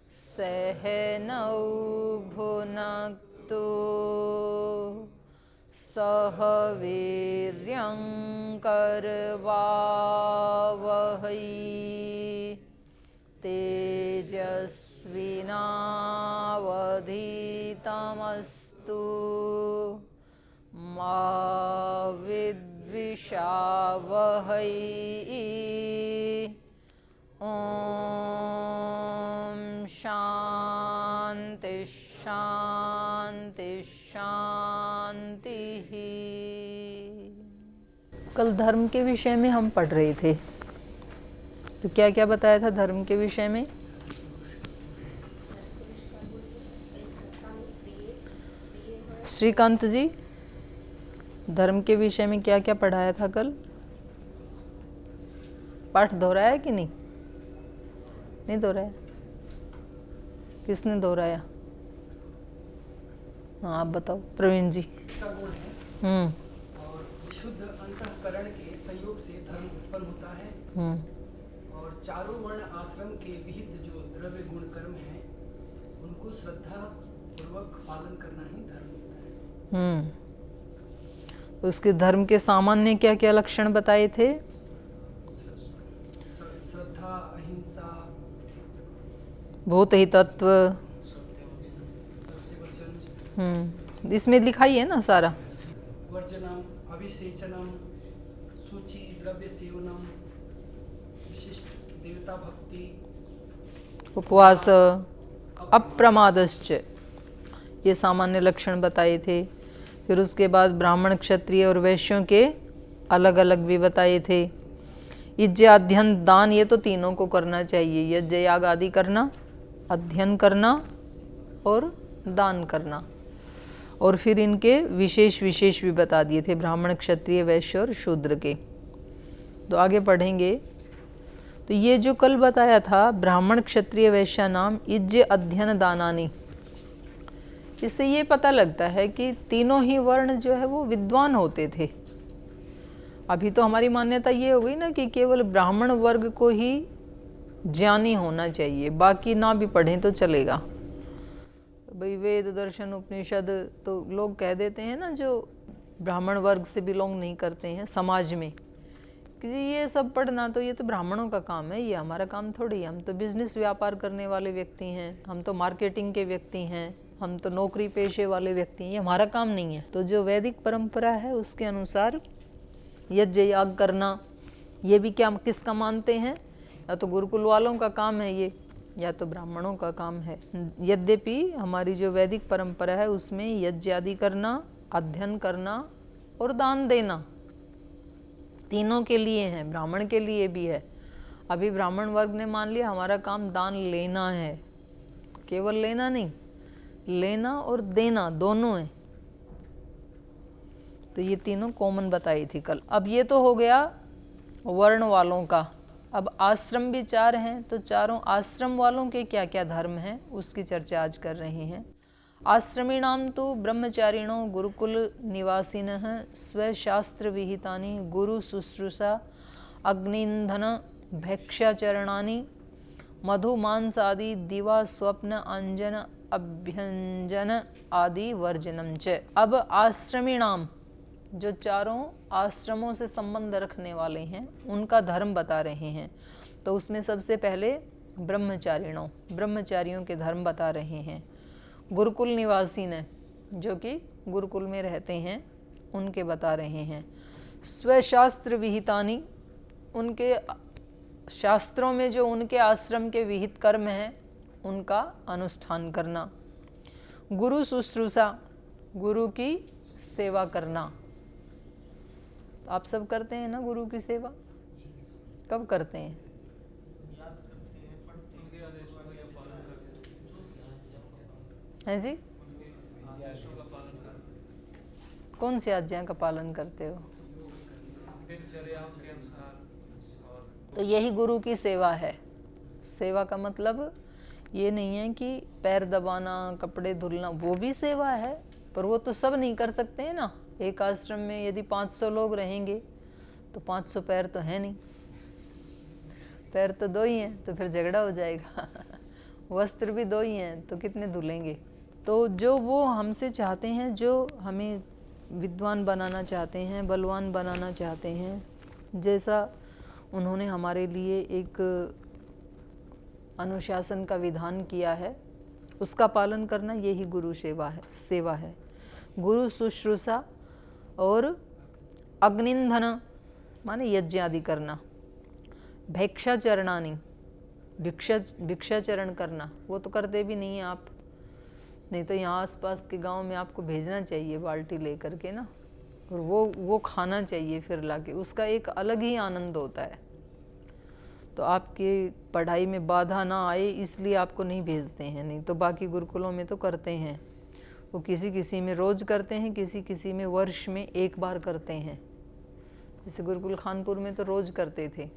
सहनौ भुनक्तु सह वीर्यं करवावहै तेजस्विनावधीतमस्तु मा विद्विषावहै। ओम शांति शांति शांति। कल धर्म के विषय में हम पढ़ रहे थे, तो क्या क्या बताया था धर्म के विषय में? श्रीकांत जी, धर्म के विषय में क्या क्या पढ़ाया था कल? पाठ दोहराया कि नहीं? नहीं दोहराया? किसने दोहराया? हाँ आप बताओ प्रवीण जी। और विशुद्ध अंतःकरण के संयोग से धर्म उत्पन्न होता है। और चारों वर्ण आश्रम के विहित जो द्रव्य गुण कर्म है उनको श्रद्धा पूर्वक पालन करना ही धर्म होता है। तो उसके धर्म के सामान्य क्या क्या लक्षण बताए थे? श्रद्धा, अहिंसा, भूत ही तत्व, सत्यवचन, इसमें लिखाई है ना सारा। वर्जनम, अभिषेचनम, सूचि द्रव्य सेवनम, विशिष्ट देवता भक्ति, उपवास, अप्रमादश्च, ये सामान्य लक्षण बताए थे। फिर उसके बाद ब्राह्मण, क्षत्रिय और वैश्यों के अलग अलग भी बताए थे। यज्ञ, अध्ययन, दान, ये तो तीनों को करना चाहिए। यज्ञ याग आदि करना, अध्ययन करना और दान करना। और फिर इनके विशेष विशेष भी बता दिए थे, ब्राह्मण, क्षत्रिय, वैश्य और शूद्र के। तो आगे पढ़ेंगे। तो ये जो कल बताया था ब्राह्मण, क्षत्रिय, वैश्य नाम यज्ञ, अध्ययन, दानानि, इससे ये पता लगता है कि तीनों ही वर्ण जो है वो विद्वान होते थे। अभी तो हमारी मान्यता ये हो गई ना कि केवल ब्राह्मण वर्ग को ही ज्ञानी होना चाहिए, बाकी ना भी पढ़ें तो चलेगा। भाई वेद, दर्शन, उपनिषद तो लोग कह देते हैं ना, जो ब्राह्मण वर्ग से बिलोंग नहीं करते हैं समाज में, कि ये सब पढ़ना तो ये तो ब्राह्मणों का काम है, ये हमारा काम थोड़ी है। हम तो बिजनेस व्यापार करने वाले व्यक्ति हैं, हम तो मार्केटिंग के व्यक्ति हैं, हम तो नौकरी पेशे वाले व्यक्ति हैं, ये हमारा काम नहीं है। तो जो वैदिक परंपरा है उसके अनुसार यज्ञ याग करना, ये भी क्या किसका मानते हैं? या तो गुरुकुल वालों का काम है ये, या तो ब्राह्मणों का काम है। यद्यपि हमारी जो वैदिक परंपरा है उसमें यज्ञ आदि करना, अध्ययन करना और दान देना तीनों के लिए है, ब्राह्मण के लिए भी है। अभी ब्राह्मण वर्ग ने मान लिया हमारा काम दान लेना है, केवल लेना नहीं, लेना और देना दोनों है। तो ये तीनों कॉमन बताई थी कल। अब ये तो हो गया वर्ण वालों का। अब आश्रम भी चार हैं, तो चारों आश्रम वालों के क्या क्या धर्म हैं उसकी चर्चा आज कर रहे हैं। आश्रमीणाम तो ब्रह्मचारिणो गुरुकुल निवासिनः स्वशास्त्र विहितानि गुरु शुश्रूषा अग्निंधन भैक्षाचरणानि मधु मांसादि दिवा स्वप्न अंजन अभ्यंजन आदि वर्जनम च। अब आश्रमीणाम, जो चारों आश्रमों से संबंध रखने वाले हैं, उनका धर्म बता रहे हैं। तो उसमें सबसे पहले ब्रह्मचारिणों, ब्रह्मचारियों के धर्म बता रहे हैं। गुरुकुल निवासी ने, जो कि गुरुकुल में रहते हैं, उनके बता रहे हैं। स्वशास्त्र विहितानि, उनके शास्त्रों में जो उनके आश्रम के विहित कर्म हैं उनका अनुष्ठान करना। गुरु शुश्रूषा, गुरु की सेवा करना। आप सब करते हैं ना गुरु की सेवा? कब करते हैं? हैं जी? कौन सी आज्ञा का पालन करते हो? तो यही गुरु की सेवा है। सेवा का मतलब ये नहीं है कि पैर दबाना, कपड़े धुलना, वो भी सेवा है, पर वो तो सब नहीं कर सकते हैं ना। एक आश्रम में यदि 500 लोग रहेंगे तो 500 पैर तो है नहीं, पैर तो दो ही हैं, तो फिर झगड़ा हो जाएगा। वस्त्र भी दो ही हैं तो कितने धुलेंगे। तो जो वो हमसे चाहते हैं, जो हमें विद्वान बनाना चाहते हैं, बलवान बनाना चाहते हैं, जैसा उन्होंने हमारे लिए एक अनुशासन का विधान किया है, उसका पालन करना यही गुरु सेवा है। गुरु शुश्रूषा और अग्निंधन माने यज्ञ आदि करना, भिक्षाचरणानि भिक्षाचरण करना, वो तो करते भी नहीं हैं आप। नहीं तो यहाँ आसपास के गांव में आपको भेजना चाहिए बाल्टी लेकर के ना, और वो खाना चाहिए फिर लाके, उसका एक अलग ही आनंद होता है। तो आपकी पढ़ाई में बाधा ना आए इसलिए आपको नहीं भेजते हैं, नहीं तो बाकी गुरुकुलों में तो करते हैं। वो किसी किसी में रोज़ करते हैं, किसी किसी में वर्ष में एक बार करते हैं। जैसे गुरुकुल खानपुर में तो रोज़ करते थे,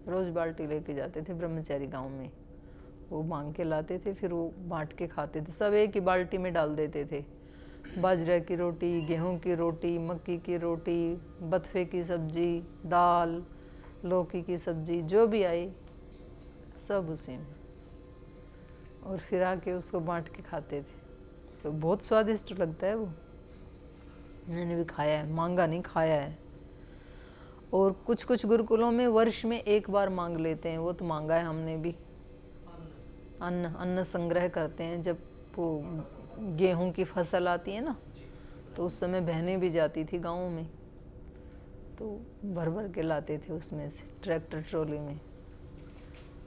रोज़ बाल्टी लेके जाते थे ब्रह्मचारी गांव में, वो मांग के लाते थे, फिर वो बांट के खाते थे, सब एक ही बाल्टी में डाल देते थे। बाजरा की रोटी, गेहूं की रोटी, मक्की की रोटी, बथुए की सब्जी, दाल, लौकी की सब्जी, जो भी आई सब उसी में, और फिर आके उसको बांट के खाते थे। तो बहुत स्वादिष्ट लगता है वो, मैंने भी खाया है, मांगा नहीं खाया है। और कुछ कुछ गुरुकुलों में वर्ष में एक बार मांग लेते हैं, वो तो मांगा है हमने भी। अन्न संग्रह करते हैं, जब वो गेहूं की फसल आती है ना, तो उस समय बहनें भी जाती थी गाँव में, तो भर भर के लाते थे उसमें से ट्रैक्टर ट्रॉली में।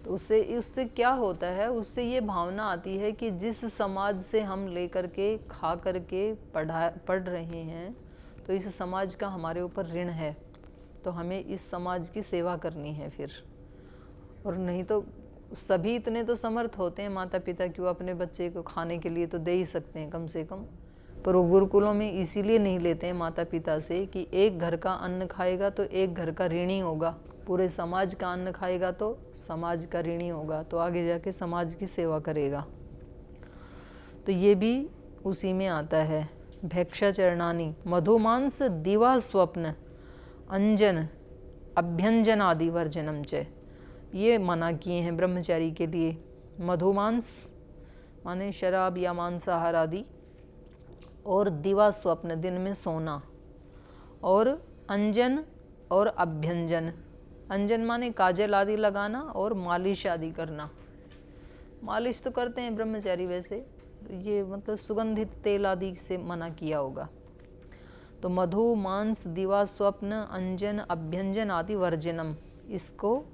तो उससे क्या होता है, उससे ये भावना आती है कि जिस समाज से हम लेकर के खा करके पढ़ रहे हैं, तो इस समाज का हमारे ऊपर ऋण है, तो हमें इस समाज की सेवा करनी है फिर। और नहीं तो सभी इतने तो समर्थ होते हैं माता पिता कि वो अपने बच्चे को खाने के लिए तो दे ही सकते हैं कम से कम, पर वो गुरुकुलों में इसीलिए नहीं लेते हैं माता पिता से कि एक घर का अन्न खाएगा तो एक घर का ऋणी होगा, पूरे समाज का अन्न खाएगा तो समाज का ऋणी होगा, तो आगे जाके समाज की सेवा करेगा। तो ये भी उसी में आता है। भिक्षाचरणानि मधुमांस दिवा स्वप्न अंजन अभ्यंजन आदि वर्जनम च, ये मना किए हैं ब्रह्मचारी के लिए। मधुमांस माने शराब या मांसाहार आदि, और दिवा स्वप्न दिन में सोना, और अंजन और अभ्यंजन, अंजन माने काजल आदि लगाना, और मालिश आदि करना। मालिश तो करते हैं ब्रह्मचारी वैसे, तो ये मतलब सुगंधित तेल आदि से मना किया होगा। तो मधु मांस दिवा स्वप्न अंजन अभ्यंजन आदि वर्जनम, इसको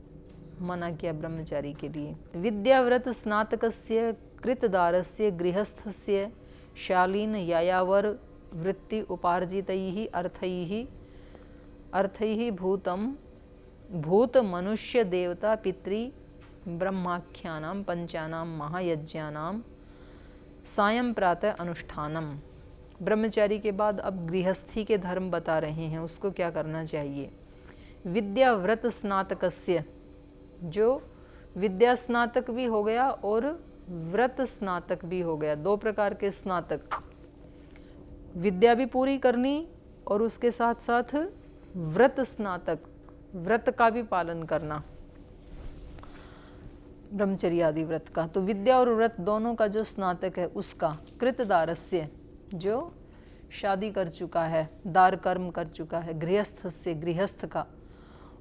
मना किया ब्रह्मचारी के लिए। विद्याव्रत स्नातकस्य कृतदारस्य गृहस्थस्य शालीन यायावर वृत्ति उपार्जितैः अर्थैः भूत मनुष्य देवता पितृ ब्रह्माख्यानां पंचानां महायज्ञानां सायं प्रातः अनुष्ठानम। ब्रह्मचारी के बाद अब गृहस्थी के धर्म बता रहे हैं, उसको क्या करना चाहिए। विद्याव्रत स्नातकस्य, जो विद्या स्नातक भी हो गया और व्रत स्नातक भी हो गया, दो प्रकार के स्नातक, विद्या भी पूरी करनी और उसके साथ साथ व्रत स्नातक, व्रत का भी पालन करना, ब्रह्मचर्य आदि व्रत का। तो विद्या और व्रत दोनों का जो स्नातक है उसका, कृतदारस्य जो शादी कर चुका है, दार कर्म कर चुका है, गृहस्थ गृहस्थ का,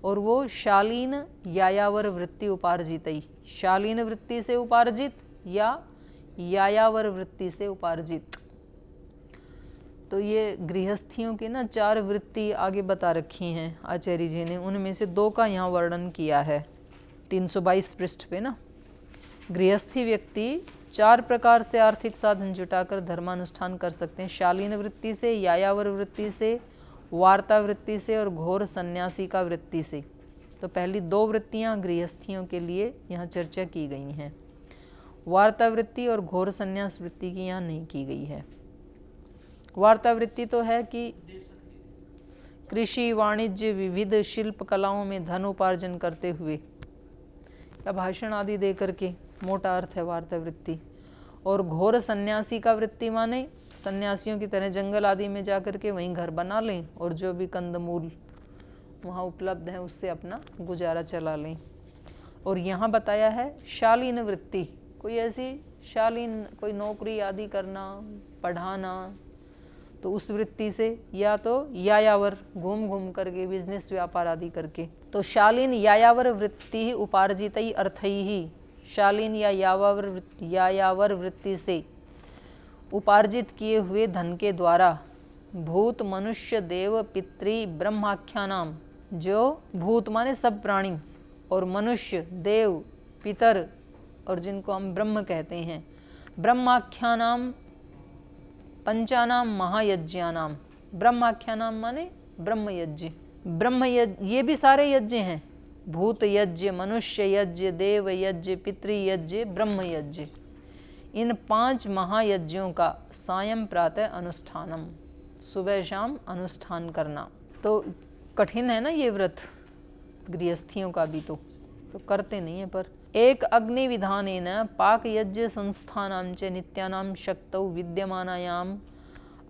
और वो शालीन यायावर वृत्ति उपार्जितई, शालीन वृत्ति से उपार्जित या यायावर वृत्ति से उपार्जित। तो ये गृहस्थियों की ना 4 वृत्ति आगे बता रखी हैं आचार्य जी ने, उनमें से 2 का यहाँ वर्णन किया है 322 पृष्ठ पे ना। गृहस्थी व्यक्ति 4 प्रकार से आर्थिक साधन जुटाकर धर्मानुष्ठान कर सकते हैं, शालीन वृत्ति से, यायावर वृत्ति से, वार्ता वृत्ति से और घोर सन्यासी का वृत्ति से। तो पहली 2 वृत्तियां गृहस्थियों के लिए यहाँ चर्चा की गई हैं। वार्ता वृत्ति और घोर सन्यास वृत्ति की यहाँ नहीं की गई है। वार्ता वृत्ति तो है कि कृषि वाणिज्य विविध शिल्प कलाओं में धन उपार्जन करते हुए या भाषण आदि दे करके, मोटा अर्थ है वार्ता वृत्ति। और घोर सन्यासी का वृत्ति माने सन्यासियों की तरह जंगल आदि में जाकर के वहीं घर बना लें और जो भी कंदमूल वहाँ उपलब्ध है उससे अपना गुजारा चला लें। और यहाँ बताया है शालीन वृत्ति, कोई ऐसी शालीन कोई नौकरी आदि करना, पढ़ाना, तो उस वृत्ति से, या तो यायावर घूम घूम करके बिजनेस व्यापार आदि करके। तो शालीन यायावर वृत्ति ही उपार्जित ही अर्थ ही, शालीन या यायावर वृत्ति से उपार्जित किए हुए धन के द्वारा भूत मनुष्य देव पितृ ब्रह्माख्यानाम, जो भूत माने सब प्राणी और मनुष्य देव पितर और जिनको हम ब्रह्म कहते हैं, ब्रह्माख्यानाम पंचानाम महायज्ञानाम, ब्रह्माख्यानाम माने ब्रह्म यज्ञ, ब्रह्म यज्ञ ये भी सारे यज्ञ हैं, भूत यज्ञ, मनुष्य यज्ञ, देव यज्ञ, पितृ यज्ञ, ब्रह्म यज्ञ, इन 5 महायज्ञों का सायं प्रातः अनुष्ठानम, सुबह शाम अनुष्ठान करना। तो कठिन है ना ये व्रत गृहस्थियों का भी, तो करते नहीं है। पर एक अग्नि विधानेन पाक यज्ञ संस्थानां च नित्यानां शक्तौ विद्यमानायाम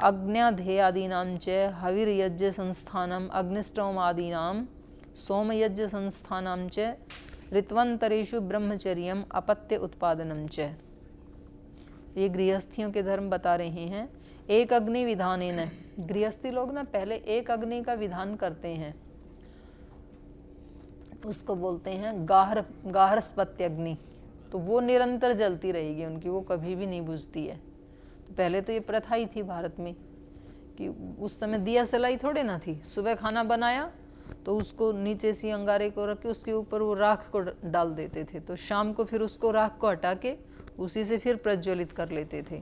अग्न्याध्येयादीनां च हविर यज्ञ संस्थानम अग्निष्टोमादीनां सोम यज्ञ संस्थानां च ऋत्वंतरेषु ब्रह्मचर्यम अपत्य उत्पादनम च। ये गृहस्थियों के धर्म बता रहे हैं। एक अग्नि विधानेन, गृहस्थी लोग ना पहले एक अग्नि का विधान करते हैं, उसको बोलते हैं गाहरस्पत्य अग्नि, तो वो निरंतर जलती रहेगी उनकी, वो कभी भी नहीं बुझती है। तो पहले तो ये प्रथा ही थी भारत में कि उस समय दिया सलाई थोड़े ना थी, सुबह खाना बनाया तो उसको नीचे से अंगारे को रख के उसके ऊपर वो राख को डाल देते थे, तो शाम को फिर उसको राख को हटा के उसी से फिर प्रज्वलित कर लेते थे।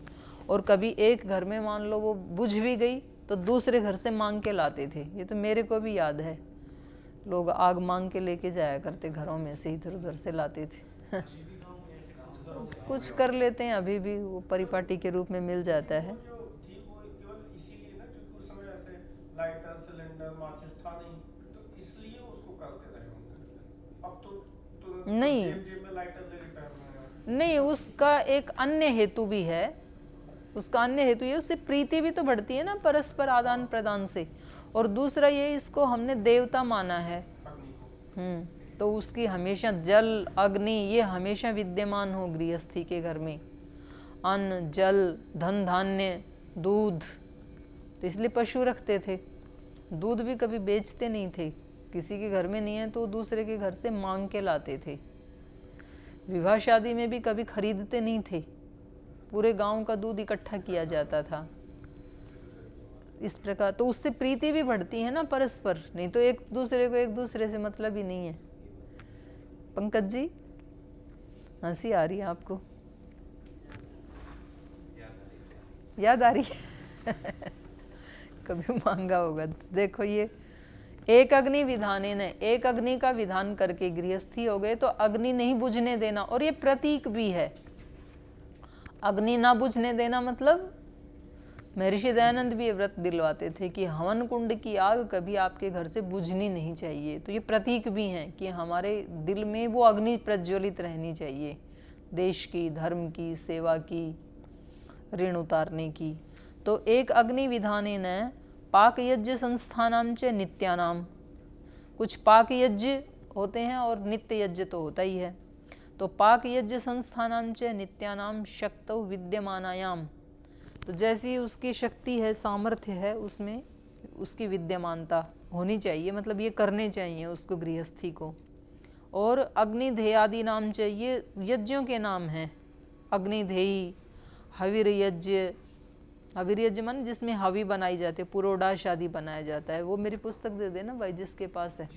और कभी एक घर में मान लो वो बुझ भी गई तो दूसरे घर से मांग के लाते थे। ये तो मेरे को भी याद है, लोग आग मांग के लेके जाया करते, घरों में से इधर उधर से लाते थे। कुछ कर लेते हैं अभी भी, वो परिपाटी के रूप में मिल जाता है। नहीं नहीं, उसका एक अन्य हेतु भी है, उसका अन्य हेतु ये, उससे प्रीति भी तो बढ़ती है ना परस्पर आदान प्रदान से। और दूसरा ये, इसको हमने देवता माना है, तो उसकी हमेशा जल अग्नि ये हमेशा विद्यमान हो गृहस्थी के घर में, अन्न जल धन धान्य दूध, तो इसलिए पशु रखते थे। दूध भी कभी बेचते नहीं थे, किसी के घर में नहीं है तो दूसरे के घर से मांग के लाते थे। विवाह शादी में भी कभी खरीदते नहीं थे, पूरे गांव का दूध इकट्ठा किया जाता था। इस प्रकार तो उससे प्रीति भी बढ़ती है ना परस्पर, नहीं तो एक दूसरे से मतलब ही नहीं है। पंकज जी हंसी आ रही है आपको, याद आ रही है? कभी मांगा होगा। देखो ये एक अग्नि विधाने ने, एक अग्नि का विधान करके गृहस्थी हो गए तो अग्नि नहीं बुझने देना, और ये प्रतीक भी है। अग्नि ना बुझने देना मतलब महर्षि दयानंद भी ये व्रत दिलवाते थे कि हवन कुंड की आग कभी आपके घर से बुझनी नहीं चाहिए। तो ये प्रतीक भी हैं कि हमारे दिल में वो अग्नि प्रज्वलित रहनी चाहिए, देश की, धर्म की, सेवा की, ऋण उतारने की। तो एक अग्नि विधाने न पाक यज्ञ संस्थानाम च नित्यानाम, कुछ पाक यज्ञ होते हैं और नित्य यज्ञ तो होता ही है। तो पाक यज्ञ संस्थानाम च नित्यानाम शक्तौ विद्यमानायाम, तो जैसी उसकी शक्ति है, सामर्थ्य है, उसमें उसकी विद्यमानता होनी चाहिए, मतलब ये करने चाहिए उसको गृहस्थी को। और अग्निधेयादि नाम चाहिए, यज्ञों के नाम हैं अग्निधेयी, हविर यज्ञ, हविर यज्ञ मन जिसमें हवि बनाई जाती है, पुरोडाश आदि बनाया जाता है। वो मेरी पुस्तक दे देना भाई जिसके पास है।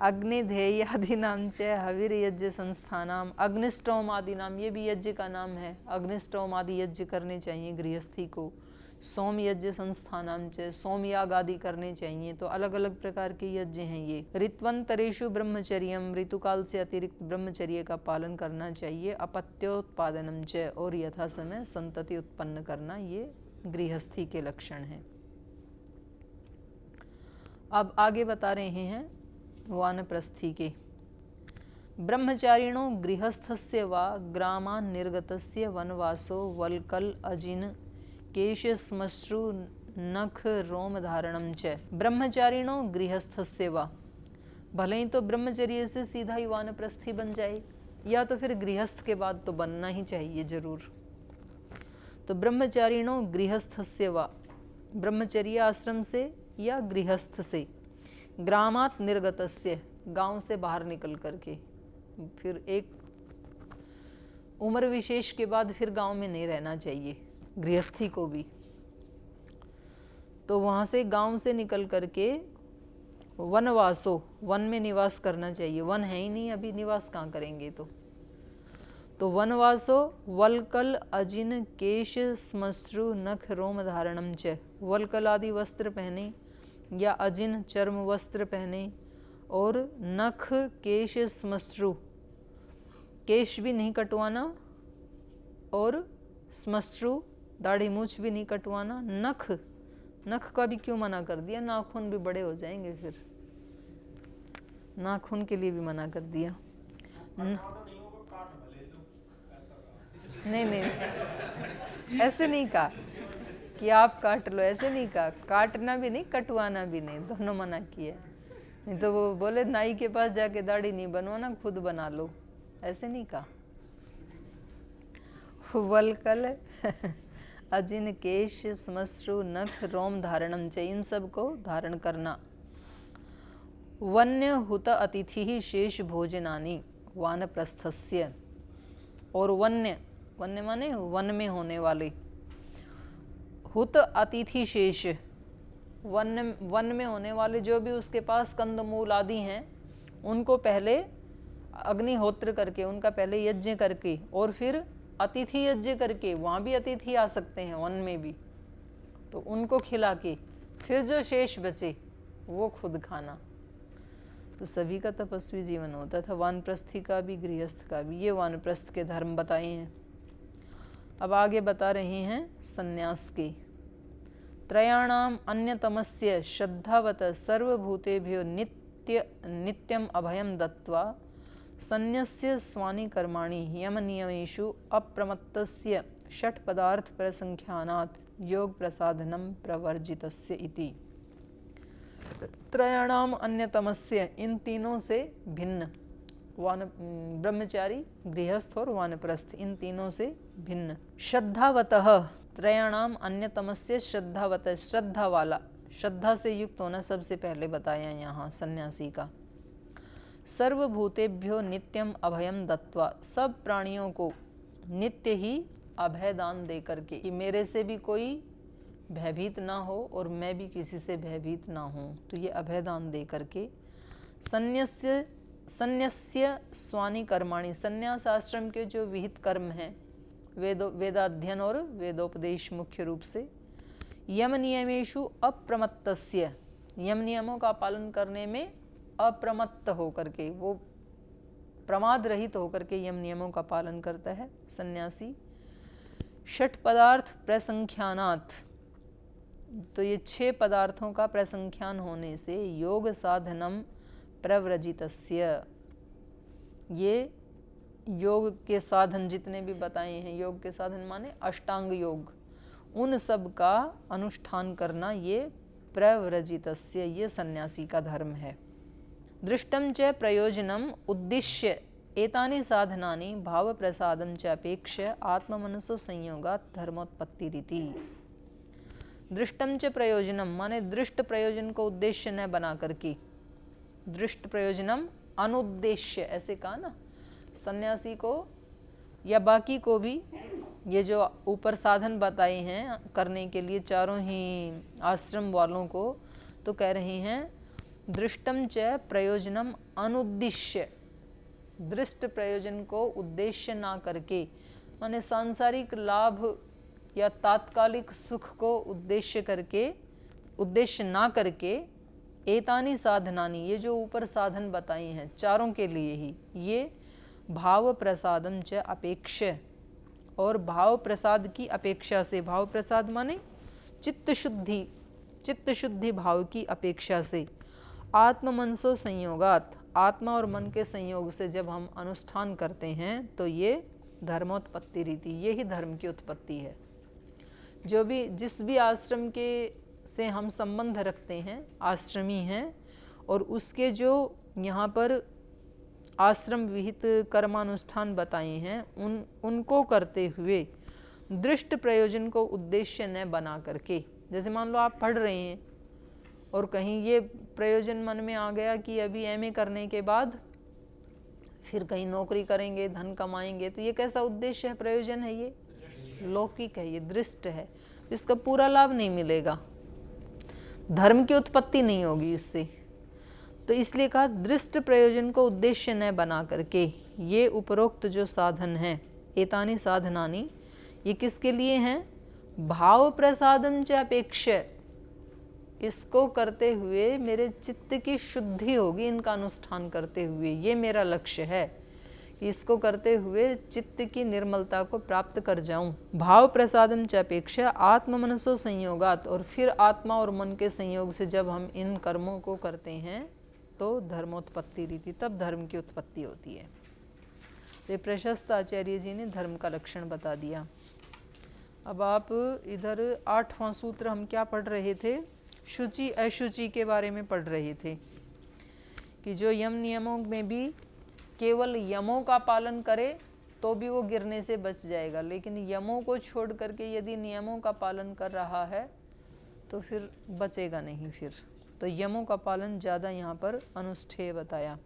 अग्निधेय आदि नाम च हविर यज्ञ संस्थानाम, अग्निष्टोम आदि नाम, ये भी यज्ञ का नाम है। अग्निष्टोम आदि यज्ञ करने चाहिए गृहस्थी को। सोम यज्ञ संस्थानाम च, सोम याग आदि करने चाहिए। तो अलग अलग प्रकार के यज्ञ हैं ये। ऋत्वंतरेषु ब्रह्मचर्यम, ऋतुकाल से अतिरिक्त ब्रह्मचर्य का पालन करना चाहिए। अपत्योत्पादनम च, और यथा समय संतति उत्पन्न करना, ये गृहस्थी के लक्षण हैं। अब आगे बता रहे हैं वानप्रस्थी के। ब्रह्मचारिणो गृहस्थस्य वा ग्रामान् निर्गतस्य वनवासो वल्कल अजिन केश श्मश्रु नख रोम धारणम च। ब्रह्मचारिणो गृहस्थस्य वा, भले ही तो ब्रह्मचर्य से सीधा ही वानप्रस्थी बन जाए, या तो फिर गृहस्थ के बाद तो बनना ही चाहिए जरूर। तो ब्रह्मचारिणो गृहस्थस्य वा, ब्रह्मचर्य आश्रम से या गृहस्थ से, ग्रामात् निर्गतस्य, गांव से बाहर निकल करके, फिर एक उम्र विशेष के बाद फिर गांव में नहीं रहना चाहिए गृहस्थी को भी। तो वहाँ से गांव से निकल करके वनवासो, वन में निवास करना चाहिए। वन है ही नहीं अभी, निवास कहाँ करेंगे। तो वनवासो वल्कल अजिन केश श्मश्रु नख रोम धारणम च, वल्कल आदि वस्त्र पहने या अजिन चर्म वस्त्र पहने, और नख केश श्मश्रु, केश भी नहीं कटवाना, और श्मश्रु दाढ़ी मूछ भी नहीं कटवाना। नख, नख का भी क्यों मना कर दिया, नाखून भी बड़े हो जाएंगे, फिर नाखून के लिए भी मना कर दिया। नहीं नहीं, ऐसे नहीं कहा कि आप काट लो, ऐसे नहीं कहा। काटना भी नहीं, कटवाना भी नहीं, दोनों मना किया। नहीं तो वो बोले नाई के पास जाके दाढ़ी नहीं बनवाना, खुद बना लो, ऐसे नहीं कहा। वल्कल अजिन केश श्मश्रु नख रोम धारणम च, इन सब को धारण करना। वन्य हुत अतिथि ही शेष भोजनानि वानप्रस्थस्य, और वन्य, वन्य माने वन में होने वाले, हुत अतिथि शेष, वन में होने वाले जो भी उसके पास कंदमूल आदि हैं, उनको पहले अग्निहोत्र करके, उनका पहले यज्ञ करके, और फिर अतिथि यज्ञ करके, वहाँ भी अतिथि आ सकते हैं वन में भी, तो उनको खिला के फिर जो शेष बचे वो खुद खाना। तो सभी का तपस्वी जीवन होता था, वानप्रस्थी का भी गृहस्थ का भी। ये वानप्रस्थ के धर्म बताए हैं। अब आगे बता रहे हैं सन्यास के। त्रयाणाम अन्यतमस्य श्रद्धावत सर्वभूतेभ्यो नित्यम अभयम दत्वा सन्यस्य स्वानि कर्माणि यम नियमेषु अप्रमत्तस्य षट् पदार्थ प्रसंख्यानात् योग प्रसाधनम प्रवर्जितस्य इति। त्रयाणाम अन्यतमस्य, इन तीनों से भिन्न, ब्रह्मचारी, गृहस्थ और वानप्रस्थ, इन तीनों से भिन्न। श्रद्धावतः, त्रयाणाम अन्यतमस्य श्रद्धावतः, श्रद्धा वाला, श्रद्धा से युक्त होना सबसे पहले बताया यहाँ सन्यासी का। सर्वभूतेभ्यो नित्यम अभयम दत्वा, सब प्राणियों को नित्य ही अभय दान दे करके, कि मेरे से भी कोई भयभीत ना हो और मैं भी किसी से भयभीत ना हूँ, तो ये अभय दान दे करके। सन्यस्य स्वानि कर्माणि, संन्यास आश्रम के जो विहित कर्म हैं, वेदाध्ययन और वेदोपदेश मुख्य रूप से। यम नियमेषु अप्रमत्तस्य, यम नियमों का पालन करने में अप्रमत्त होकर के, वो प्रमाद रहित होकर के यम नियमों का पालन करता है सन्यासी। षट् पदार्थ प्रसंख्यानात्, तो ये 6 पदार्थों का प्रसंख्यान होने से योग साधनम प्रव्रजितस्य, ये योग के साधन जितने भी बताए हैं, योग के साधन माने अष्टांग योग, उन सब का अनुष्ठान करना, ये प्रव्रजितस्य, ये सन्यासी का धर्म है। दृष्टम च प्रयोजनम उद्दिश्य एतानि साधनानि भाव प्रसादम च अपेक्ष्य आत्ममनसो संयोगात् धर्मोत्पत्ति रीति। दृष्टम च प्रयोजनम माने दृष्ट प्रयोजन को उद्देश्य न बना करके, दृष्ट प्रयोजनम अनुद्देश्य, ऐसे कहा ना। सन्यासी को या बाकी को भी ये जो ऊपर साधन बताए हैं करने के लिए चारों ही आश्रम वालों को, तो कह रहे हैं दृष्टम च प्रयोजनम अनुद्दिश्य, दृष्ट प्रयोजन को उद्देश्य ना करके, माने सांसारिक लाभ या तात्कालिक सुख को उद्देश्य करके, उद्देश्य ना करके, एतानी साधनानी, ये जो ऊपर साधन बताए हैं चारों के लिए ही, ये भाव प्रसादम च अपेक्ष्य, और भाव प्रसाद की अपेक्षा से, भाव प्रसाद माने चित्त शुद्धि, चित्त शुद्धि भाव की अपेक्षा से, आत्म मनसो संयोगात, आत्मा और मन के संयोग से जब हम अनुष्ठान करते हैं तो ये धर्मोत्पत्ति रीति, ये ही धर्म की उत्पत्ति है। जो भी जिस भी आश्रम के से हम संबंध रखते हैं, आश्रमी हैं, और उसके जो यहाँ पर आश्रम विहित कर्मानुष्ठान बताए हैं उनको करते हुए दृष्ट प्रयोजन को उद्देश्य न बना करके, जैसे मान लो आप पढ़ रहे हैं और कहीं ये प्रयोजन मन में आ गया कि अभी एमए करने के बाद फिर कहीं नौकरी करेंगे, धन कमाएंगे, तो ये कैसा उद्देश्य है, प्रयोजन है, ये लौकिक है, ये दृष्ट है, इसका पूरा लाभ नहीं मिलेगा, धर्म की उत्पत्ति नहीं होगी इससे। तो इसलिए कहा दृष्ट प्रयोजन को उद्देश्य न बना करके ये उपरोक्त जो साधन हैं, एतानि साधनानि, ये किसके लिए हैं, भाव प्रसादम च अपेक्ष, इसको करते हुए मेरे चित्त की शुद्धि होगी, इनका अनुष्ठान करते हुए, ये मेरा लक्ष्य है कि इसको करते हुए चित्त की निर्मलता को प्राप्त कर जाऊं। भाव प्रसादम च अपेक्षा आत्म मनसो संयोगात, और फिर आत्मा और मन के संयोग से जब हम इन कर्मों को करते हैं तो धर्मोत्पत्ति रीति, तब धर्म की उत्पत्ति होती है। तो प्रशस्त आचार्य जी ने धर्म का लक्षण बता दिया। अब आप इधर 8वां सूत्र हम क्या पढ़ रहे थे, शुचि अशुचि के बारे में पढ़ रहे थे कि जो यम नियमों में भी केवल यमों का पालन करे तो भी वो गिरने से बच जाएगा, लेकिन यमों को छोड़ करके यदि नियमों का पालन कर रहा है तो फिर बचेगा नहीं। फिर तो यमों का पालन ज़्यादा यहाँ पर अनुष्ठेय बताया।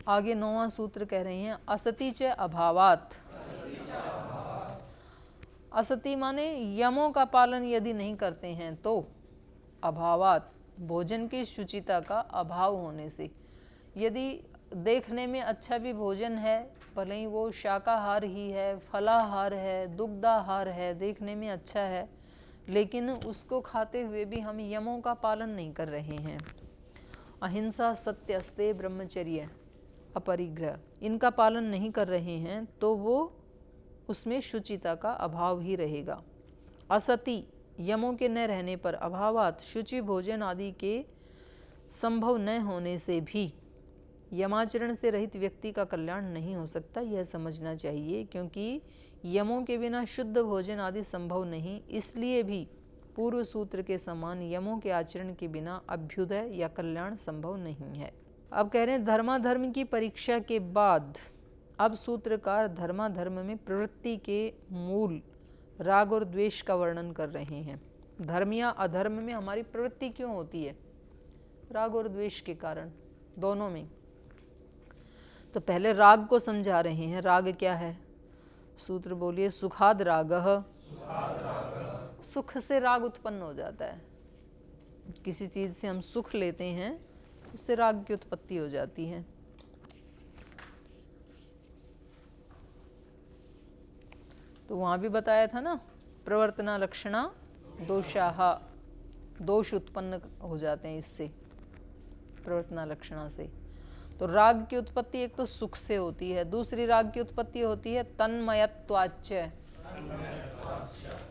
आगे 9वां सूत्र कह रहे हैं असति च अभावात। असति माने यमों का पालन यदि नहीं करते हैं तो अभावात, भोजन की शुचिता का अभाव होने से। यदि देखने में अच्छा भी भोजन है, भले ही वो शाकाहार ही है, फलाहार है, दुग्धाहार है, देखने में अच्छा है, लेकिन उसको खाते हुए भी हम यमों का पालन नहीं कर रहे हैं, अहिंसा, सत्य, अस्तेय, ब्रह्मचर्य, अपरिग्रह, इनका पालन नहीं कर रहे हैं तो वो उसमें शुचिता का अभाव ही रहेगा। असति, यमों के न रहने पर, अभावात, शुचि भोजन आदि के संभव न होने से भी यमाचरण से रहित व्यक्ति का कल्याण नहीं हो सकता, यह समझना चाहिए। क्योंकि यमों के बिना शुद्ध भोजन आदि संभव नहीं, इसलिए भी पूर्व सूत्र के समान यमों के आचरण के बिना अभ्युदय या कल्याण संभव नहीं है। अब कह रहे हैं धर्माधर्म की परीक्षा के बाद अब सूत्रकार धर्माधर्म में प्रवृत्ति के मूल राग और द्वेष का वर्णन कर रहे हैं। धर्म या अधर्म में हमारी प्रवृत्ति क्यों होती है, राग और द्वेष के कारण, दोनों में। तो पहले राग को समझा रहे हैं। राग क्या है, सूत्र बोलिए सुखाद रागः, सुख से राग उत्पन्न हो जाता है। किसी चीज से हम सुख लेते हैं, उससे राग की उत्पत्ति हो जाती है। तो वहां भी बताया था ना, प्रवर्तना लक्षणा दोषाः, दोष उत्पन्न हो जाते हैं इससे, प्रवर्तना लक्षणा से। तो राग की उत्पत्ति एक तो सुख से होती है, दूसरी राग की उत्पत्ति होती है तन्मयत्वाच्च,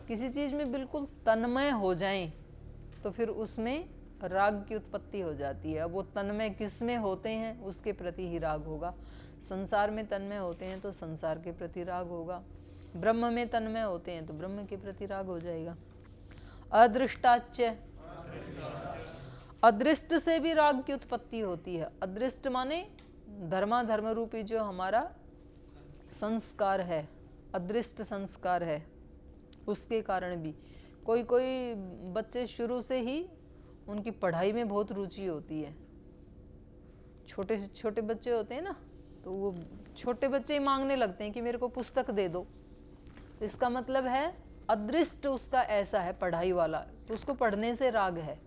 किसी चीज में बिल्कुल तन्मय हो जाएं तो फिर उसमें राग की उत्पत्ति हो जाती है। अब वो तन्मय किस में होते हैं उसके प्रति ही राग होगा। संसार में तन्मय होते हैं तो संसार के प्रति राग होगा, ब्रह्म में तन्मय होते हैं तो ब्रह्म के प्रति राग हो जाएगा। अदृष्टाच्च, अदृष्ट से भी राग की उत्पत्ति होती है। अदृष्ट माने धर्माधर्म रूपी जो हमारा संस्कार है, अदृष्ट संस्कार है, उसके कारण भी कोई कोई बच्चे शुरू से ही उनकी पढ़ाई में बहुत रुचि होती है। छोटे से छोटे बच्चे होते हैं ना, तो वो छोटे बच्चे ही मांगने लगते हैं कि मेरे को पुस्तक दे दो। तो इसका मतलब है अदृष्ट उसका ऐसा है पढ़ाई वाला, तो उसको पढ़ने से राग है।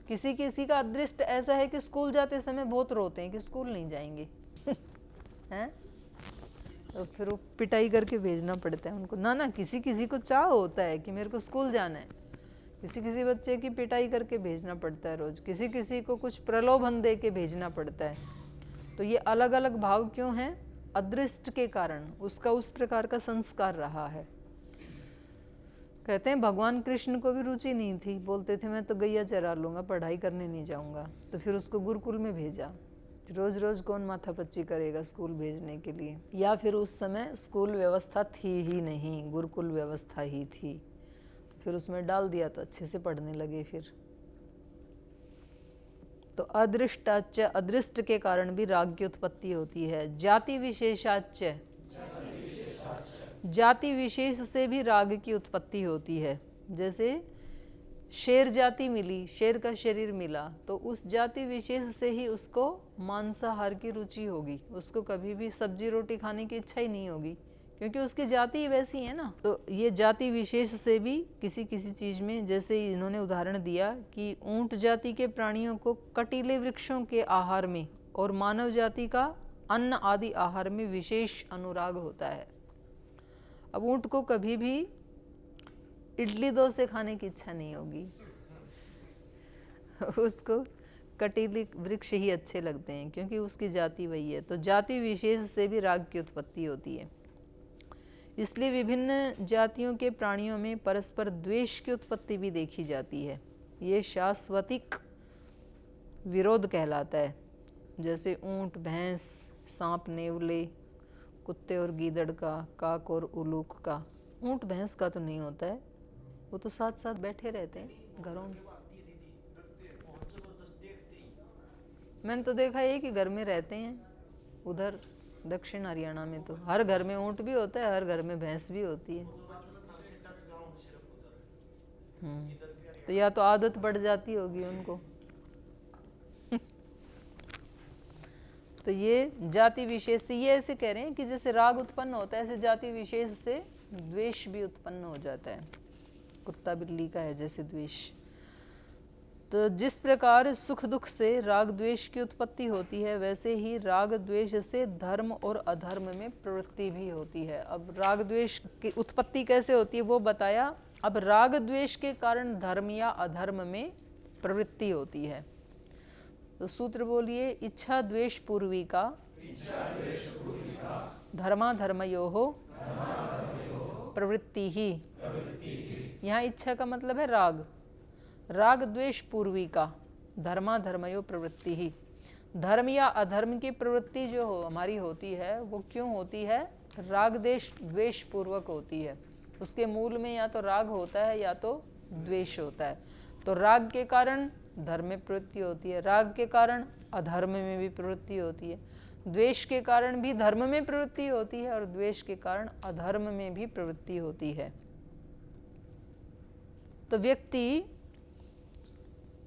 किसी किसी का अदृष्ट ऐसा है कि स्कूल जाते समय बहुत रोते हैं कि स्कूल नहीं जाएंगे हैं, तो फिर वो पिटाई करके भेजना पड़ता है उनको। ना किसी किसी को चाह होता है कि मेरे को स्कूल जाना है, किसी किसी बच्चे की पिटाई करके भेजना पड़ता है रोज, किसी किसी को कुछ प्रलोभन दे के भेजना पड़ता है। तो ये अलग अलग भाव क्यों हैं, अदृष्ट के कारण, उसका उस प्रकार का संस्कार रहा है। कहते हैं भगवान कृष्ण को भी रुचि नहीं थी, बोलते थे मैं तो गैया चरा लूँगा, पढ़ाई करने नहीं जाऊँगा। तो फिर उसको गुरुकुल में भेजा। रोज़ रोज़ कौन माथापच्ची करेगा स्कूल भेजने के लिए, या फिर उस समय स्कूल व्यवस्था थी ही नहीं, गुरुकुल व्यवस्था ही थी, तो फिर उसमें डाल दिया तो अच्छे से पढ़ने लगे। फिर तो अदृष्टाच, अदृष्ट के कारण भी राग की उत्पत्ति होती है। जाति विशेषाच, जाति विशेष से भी राग की उत्पत्ति होती है। जैसे शेर जाति मिली, शेर का शरीर मिला, तो उस जाति विशेष से ही उसको मांसाहार की रुचि होगी, उसको कभी भी सब्जी रोटी खाने की इच्छा ही नहीं होगी, क्योंकि उसकी जाति वैसी है ना। तो ये जाति विशेष से भी किसी किसी चीज में, जैसे इन्होंने उदाहरण दिया कि ऊंट जाति के प्राणियों को कटीले वृक्षों के आहार में और मानव जाति का अन्न आदि आहार में विशेष अनुराग होता है। अब ऊंट को कभी भी इडली डोसे खाने की इच्छा नहीं होगी, उसको कटीले वृक्ष ही अच्छे लगते हैं, क्योंकि उसकी जाति वही है। तो जाति विशेष से भी राग की उत्पत्ति होती है। इसलिए विभिन्न जातियों के प्राणियों में परस्पर द्वेष की उत्पत्ति भी देखी जाती है। ये शाश्वतिक विरोध कहलाता है। जैसे ऊंट, भैंस, सांप, नेवले, कुत्ते और गीदड़ का, काक और उल्लूक का। ऊंट भैंस का तो नहीं होता है, वो तो साथ साथ बैठे रहते हैं घरों में। मैंने तो देखा है कि घर में रहते हैं। उधर दक्षिण हरियाणा में तो हर घर में ऊंट भी होता है, हर घर में भैंस भी होती है। तो या तो आदत बढ़ जाती होगी उनको। तो ये जाति विशेष से, ये ऐसे कह रहे हैं कि जैसे राग उत्पन्न होता है, ऐसे जाति विशेष से द्वेष भी उत्पन्न हो जाता है। कुत्ता बिल्ली का है जैसे द्वेष। तो जिस प्रकार सुख दुख से राग द्वेष की उत्पत्ति होती है, वैसे ही राग द्वेष से धर्म और अधर्म में प्रवृत्ति भी होती है। अब राग द्वेष की उत्पत्ति कैसे होती है वो बताया। अब राग द्वेष के कारण धर्म या अधर्म में प्रवृत्ति होती है। तो सूत्र बोलिए, इच्छा द्वेष पूर्विका धर्माधर्मयोः प्रवृत्ति ही। यहाँ इच्छा का मतलब है राग। राग द्वेष पूर्विका धर्माधर्मयो प्रवृत्ति ही। धर्म या अधर्म की प्रवृत्ति जो हमारी होती है वो क्यों होती है? राग द्वेष पूर्वक होती है। उसके मूल में या तो राग होता है या तो द्वेष होता है। तो राग के कारण धर्म में प्रवृत्ति होती है, राग के कारण अधर्म में भी प्रवृत्ति होती है, द्वेष के कारण भी धर्म में प्रवृत्ति होती है और द्वेष के कारण अधर्म में भी प्रवृत्ति होती है। तो व्यक्ति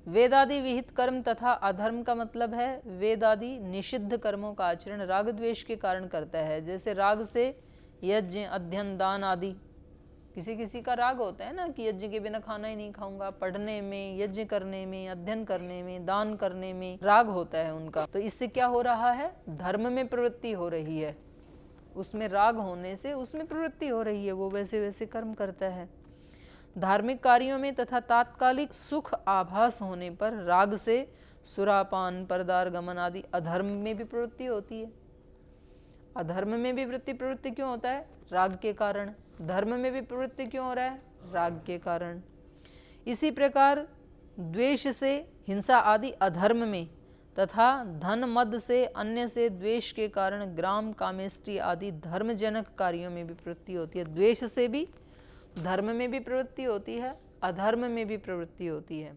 वेदादि विहित कर्म तथा अधर्म का मतलब है वेदादि निषिद्ध कर्मों का आचरण राग द्वेष के कारण करता है। जैसे राग से यज्ञ, अध्ययन, दान आदि। किसी किसी का राग होता है ना कि यज्ञ के बिना खाना ही नहीं खाऊंगा। पढ़ने में, यज्ञ करने में, अध्ययन करने में, दान करने में राग होता है उनका। तो इससे क्या हो रहा है? धर्म में प्रवृत्ति हो रही है। उसमें राग होने से उसमें प्रवृत्ति हो रही है, वो वैसे वैसे कर्म करता है। धार्मिक कार्यों में तथा तात्कालिक सुख आभास होने पर राग से सुरापान, परदार गमन आदि अधर्म में भी प्रवृत्ति होती है। अधर्म में भी प्रवृत्ति क्यों होता है? राग के कारण। धर्म में भी प्रवृत्ति क्यों हो रहा है? राग के कारण। इसी प्रकार द्वेष से हिंसा आदि अधर्म में तथा धन मद से अन्य से द्वेष के कारण ग्राम, कामेष्टि आदि धर्मजनक कार्यों में भी प्रवृत्ति होती है। द्वेष से भी धर्म में भी प्रवृत्ति होती है, अधर्म में भी प्रवृत्ति होती है।